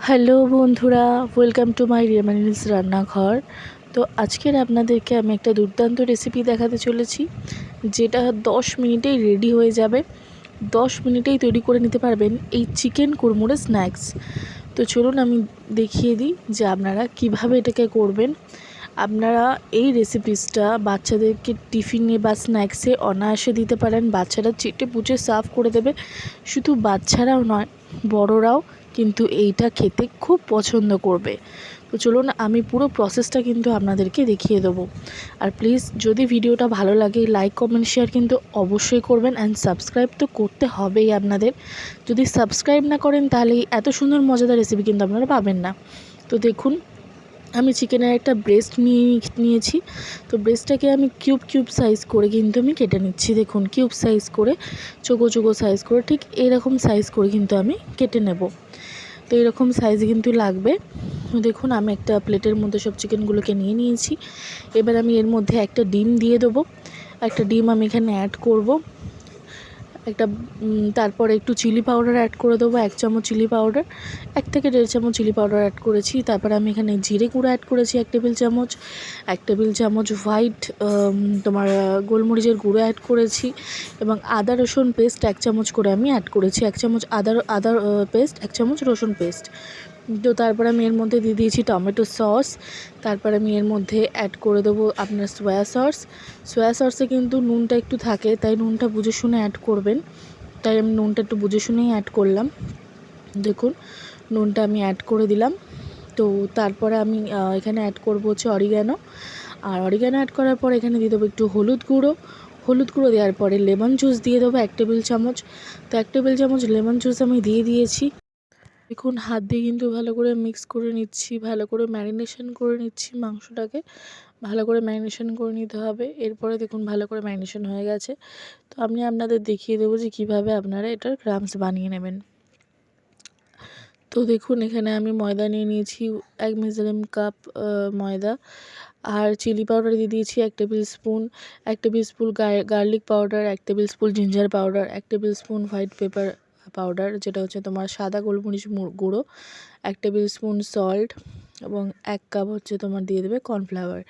Hello বন্ধুরা, welcome to my রেমানিস রান্নাঘর। তো আজকের আপনাদেরকে আমি একটা দুর্দান্ত রেসিপি দেখাতে চলেছি, যেটা 10 মিনিটেই রেডি হয়ে যাবে। 10 মিনিটেই তৈরি করে নিতে পারবেন এই চিকেন কুড়মুড়ে স্ন্যাক্স। তো চলুন আমি দেখিয়ে দিই যে আপনারা কিভাবে এটাকে করবেন। আপনারা এই রেসিপিসটা বাচ্চাদেরকে টিফিনে বা স্ন্যাক্সে অনায়াসে দিতে পারেন। বাচ্চারা চেটে পুচে সার্ভ করে দেবে। শুধু বাচ্চারাও নয়, বড়রাও কিন্তু এইটা খেতে খুব পছন্দ করবে। তো চলুন আমি পুরো প্রসেসটা কিন্তু আপনাদেরকে দেখিয়ে দেবো। আর প্লিজ যদি ভিডিওটা ভালো লাগে, লাইক কমেন্ট শেয়ার কিন্তু অবশ্যই করবেন। অ্যান্ড সাবস্ক্রাইব তো করতে হবেই আপনাদের। যদি সাবস্ক্রাইব না করেন তাহলে এত সুন্দর মজাদার রেসিপি কিন্তু আপনারা পাবেন না। তো দেখুন, আমি চিকেনের একটা ব্রেস্ট নিয়েছি। তো ব্রেস্টটাকে আমি কিউব সাইজ করে কিন্তু আমি কেটে নিচ্ছি। দেখুন, কিউব সাইজ করে, চৌকো সাইজ করে, ঠিক এরকম সাইজ করে কিন্তু আমি কেটে নেব। তো এরকম সাইজে কিন্তু লাগবে। দেখুন, আমি একটা প্লেটের মধ্যে সব চিকেনগুলোকে নিয়ে নিয়েছি। এবার আমি এর মধ্যে একটা ডিম দিয়ে দেবো। একটা ডিম আমি এখানে অ্যাড করব। তারপরে একটু চিলি পাউডার অ্যাড করে দেবো, 1 চামচ চিলি পাউডার, 1 থেকে 1.5 চামচ চিলি পাউডার অ্যাড করেছি। তারপরে আমি এখানে জিরে গুঁড়ো অ্যাড করেছি 1 টেবিল চামচ, 1 টেবিল চামচ হোয়াইট গোলমরিচের গুঁড়ো অ্যাড করেছি, এবং আদা রসুন পেস্ট 1 চামচ করে আমি অ্যাড করেছি। 1 চামচ আদা পেস্ট, 1 চামচ রসুন পেস্ট। তো তারপরে আমি এর মধ্যে দিয়ে দিয়েছি টমেটো সস। তারপরে আমি এর মধ্যে অ্যাড করে দেবো আপনার সয়া সসে কিন্তু নুনটা একটু থাকে, তাই নুনটা বুঝে শুনে অ্যাড করবেন। তাই আমি নুনটা একটু বুঝে শুনেই অ্যাড করলাম। দেখুন, নুনটা আমি অ্যাড করে দিলাম। তো তারপরে আমি এখানে অ্যাড করবো হচ্ছে অরিগ্যানো। আর অরিগ্যানো অ্যাড করার পর এখানে দিয়ে দেবো একটু হলুদ গুঁড়ো দেওয়ার পরে লেমন জুস দিয়ে দেবো 1 টেবিল চামচ। তো 1 টেবিল চামচ লেমন জুস আমি দিয়ে দিয়েছি। দেখুন, হাত দিয়ে কিন্তু ভালো করে মিক্স করে নিচ্ছি, ভালো করে ম্যারিনেশন করে নিচ্ছি মাংসটাকে। ভালো করে ম্যারিনেশন করে নিতে হবে। এরপরে দেখুন, ভালো করে ম্যারিনেশন হয়ে গেছে। তো আমি আপনাদের দেখিয়ে দেবো যে কীভাবে আপনারা এটার ক্রাম্বস বানিয়ে নেবেন। তো দেখুন, এখানে আমি ময়দা নিয়ে নিয়েছি 1 মেজারিং কাপ ময়দা। আর চিলি পাউডার দিয়ে দিয়েছি 1 table spoon, 1 table spoon garlic powder, 1 table spoon ginger powder, 1 table spoon white paper powder, যেটা হচ্ছে তোমার সাদা গোলমরিচ গুঁড়ো, 1 টেবিল স্পুন সল্ট, এবং 1 কাপ হচ্ছে তোমার দিয়ে দেবে কর্নফ্লাওয়ার।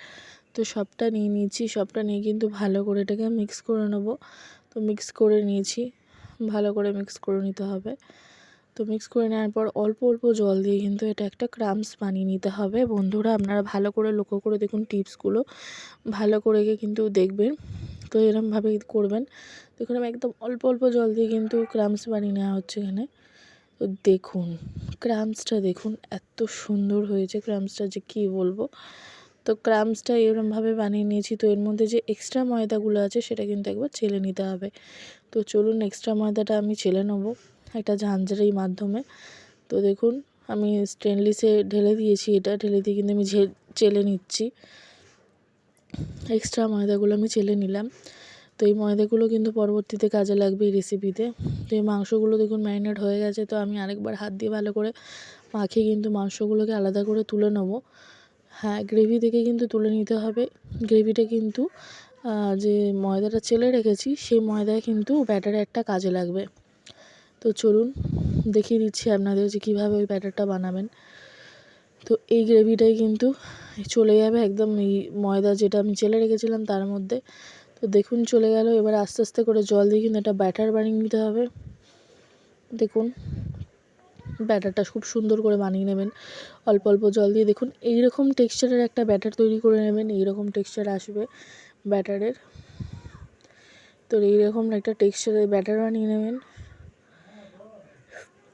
তো সবটা নিয়ে নিয়েছি। সবটা নিয়ে কিন্তু ভালো করে এটাকে মিক্স করে নেব। তো মিক্স করে নিয়েছি, ভালো করে মিক্স করে নিতে হবে। তো মিক্স করে নেওয়ার পর অল্প জল দিয়ে কিন্তু এটা একটা ক্রাম্বস বানিয়ে নিতে হবে। বন্ধুরা, আপনারা ভালো করে লক্ষ্য করে দেখুন, টিপসগুলো ভালো করে কিন্তু দেখবেন। তো এরমভাবেই করবেন। দেখুন, আমি একদম অল্প জল দিয়ে কিন্তু ক্রাম্বস বানিয়ে নেওয়া হচ্ছে এখানে। তো দেখুন, ক্রাম্বসটা দেখুন এত সুন্দর হয়েছে। ক্রাম্বসটা যে কী বলবো। তো ক্রাম্বসটা এরমভাবে বানিয়ে নিয়েছি। তো এর মধ্যে যে এক্সট্রা ময়দাগুলো আছে সেটা কিন্তু একবার চেলে নিতে হবে। তো চলুন, এক্সট্রা ময়দাটা আমি চেলে নেবো একটা ঝাঁঝরির মাধ্যমে। তো দেখুন, আমি স্টেনলেসে ঢেলে দিয়েছি। এটা ঢেলে দিয়ে কিন্তু আমি চেলে নিচ্ছি। এক্সট্রা ময়দাগুলো আমি চেলে নিলাম। তো এই ময়দাগুলো কিন্তু পরবর্তীতে কাজে লাগবে এই রেসিপিতে। তো এই মাংসগুলো দেখুন ম্যারিনেট হয়ে গেছে। তো আমি আরেকবার হাত দিয়ে ভালো করে মাখিয়ে কিন্তু মাংসগুলোকে আলাদা করে তুলে নেবো। হ্যাঁ, গ্রেভি থেকে কিন্তু তুলে নিতে হবে। গ্রেভিটা কিন্তু যে ময়দাটা চেলে রেখেছি সেই ময়দায় কিন্তু ব্যাটারে একটা কাজে লাগবে। তো চলুন দেখিয়ে দিচ্ছি আপনাদের যে কীভাবে ওই ব্যাটারটা বানাবেন। তো এই গ্রেভিটাই কিন্তু চলে যাবে একদম এই ময়দা যেটা আমি চেলে রেখেছিলাম তার মধ্যে। তো দেখুন চলে গেল। এবার আস্তে করে জল দিয়ে কিন্তু একটা ব্যাটার বানিয়ে নিতে হবে। দেখুন, ব্যাটারটা খুব সুন্দর করে বানিয়ে নেবেন অল্প জল দিয়ে। দেখুন, এইরকম টেক্সচারের একটা ব্যাটার তৈরি করে নেবেন। এইরকম টেক্সচার আসবে ব্যাটারের। তো এইরকম একটা টেক্সচারের ব্যাটার বানিয়ে নেবেন।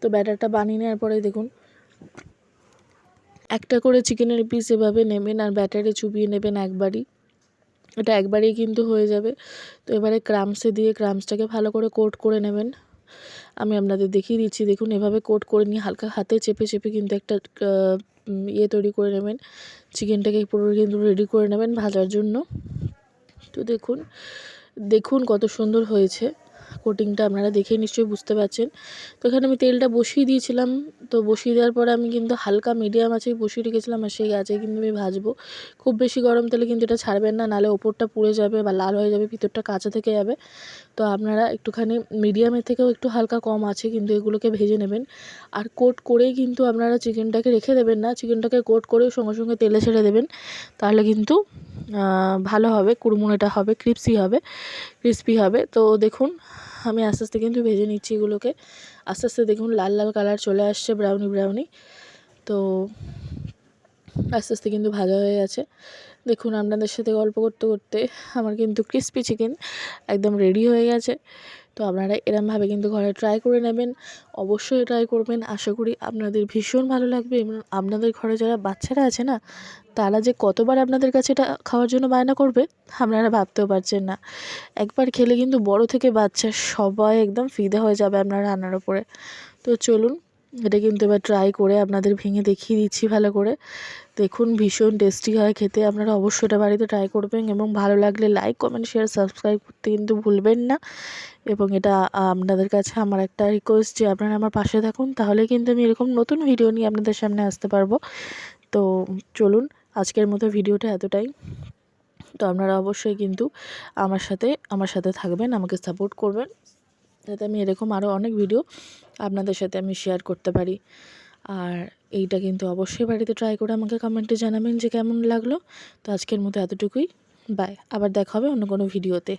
তো ব্যাটারটা বানিয়ে নেওয়ার পরে দেখুন, একটা করে চিকেনের পিস এভাবে নেবেন আর ব্যাটারে চুবিয়ে নেবেন একবারই। এটা একবারেই কিন্তু হয়ে যাবে। তো এবারে ক্রাম্বসে দিয়ে ক্রাম্বসটাকে ভালো করে কোট করে নেবেন। আমি আপনাদের দেখিয়ে দিচ্ছি। দেখুন, এভাবে কোট করে নিয়ে হালকা হাতে চেপে কিন্তু একটা তৈরি করে নেবেন। চিকেনটাকে পুরো কিন্তু রেডি করে নেবেন ভাজার জন্য। তো দেখুন কত সুন্দর হয়েছে। কোটিংটা আপনারা দেখেই নিশ্চয়ই বুঝতে পারছেন। তো এখানে আমি তেলটা বসিয়ে দিয়েছিলাম, তো বসিয়ে দেওয়ার পরে আমি কিন্তু হালকা মিডিয়াম আঁচেই বসিয়ে রেখেছিলাম, আর সেই আঁচেই কিন্তু আমি ভাজবো। খুব বেশি গরম তেলে কিন্তু এটা ছাড়বেন না, নাহলে ওপরটা পুড়ে যাবে বা লাল হয়ে যাবে, ভিতরটা কাঁচা থেকে যাবে। তো আপনারা একটুখানি মিডিয়ামের থেকেও একটু হালকা কম আছে কিন্তু এগুলোকে ভেজে নেবেন। আর কোট করেই কিন্তু আপনারা চিকেনটাকে রেখে দেবেন না, চিকেনটাকে কোট করেও সঙ্গে সঙ্গে তেলে ছেড়ে দেবেন, তাহলে কিন্তু ভালো হবে, কুড়মুড়েটা হবে, ক্রিস্পি হবে। তো দেখুন আমি আস্তে আস্তে কিন্তু ভেজে নিচ্ছি এগুলোকে। আস্তে আস্তে দেখুন লাল লাল কালার চলে আসছে, ব্রাউনি। তো আস্তে আস্তে কিন্তু ভাজা হয়ে গেছে। দেখুন আপনাদের সাথে গল্প করতে করতে আমার কিন্তু ক্রিস্পি চিকেন একদম রেডি হয়ে গেছে। তো আপনারা এরমভাবে কিন্তু ঘরে ট্রাই করে নেবেন, অবশ্যই ট্রাই করবেন। আশা করি আপনাদের ভীষণ ভালো লাগবে এবং আপনাদের ঘরে যারা বাচ্চারা আছে না, তারা যে কতবার আপনাদের কাছে এটা খাওয়ার জন্য বায়না করবে আপনারা ভাবতেও পারছেন না। একবার খেলে কিন্তু বড় থেকে বাচ্চা সবাই একদম ফিদা হয়ে যাবে আপনার রান্নার ওপরে। তো চলুন এটা কিন্তু এবার ট্রাই করে আপনাদের ভেঙে দেখিয়ে দিচ্ছি ভালো করে। দেখুন ভীষণ টেস্টি হয় খেতে, আপনারা অবশ্যই এটা বাড়িতে ট্রাই করবেন এবং ভালো লাগলে লাইক, কমেন্ট, শেয়ার, সাবস্ক্রাইব করতে কিন্তু ভুলবেন না। এবং এটা আপনাদের কাছে আমার একটা রিকোয়েস্ট যে আপনারা আমার পাশে থাকুন, তাহলে কিন্তু আমি এরকম নতুন ভিডিও নিয়ে আপনাদের সামনে আসতে পারবো। তো চলুন আজকের মতো ভিডিওটা এতটাই। তো আপনারা অবশ্যই কিন্তু আমার সাথে থাকবেন, আমাকে সাপোর্ট করবেন, যাতে আমি এরকম আরও অনেক ভিডিও আপনাদের সাথে আমি শেয়ার করতে পারি। আর এইটা কিন্তু অবশ্যই বাড়িতে ট্রাই করে আমাকে কমেন্টে জানাবেন যে কেমন লাগলো। তো আজকের মতো এতটুকুই, বাই। আবার দেখা হবে অন্য কোনো ভিডিওতে।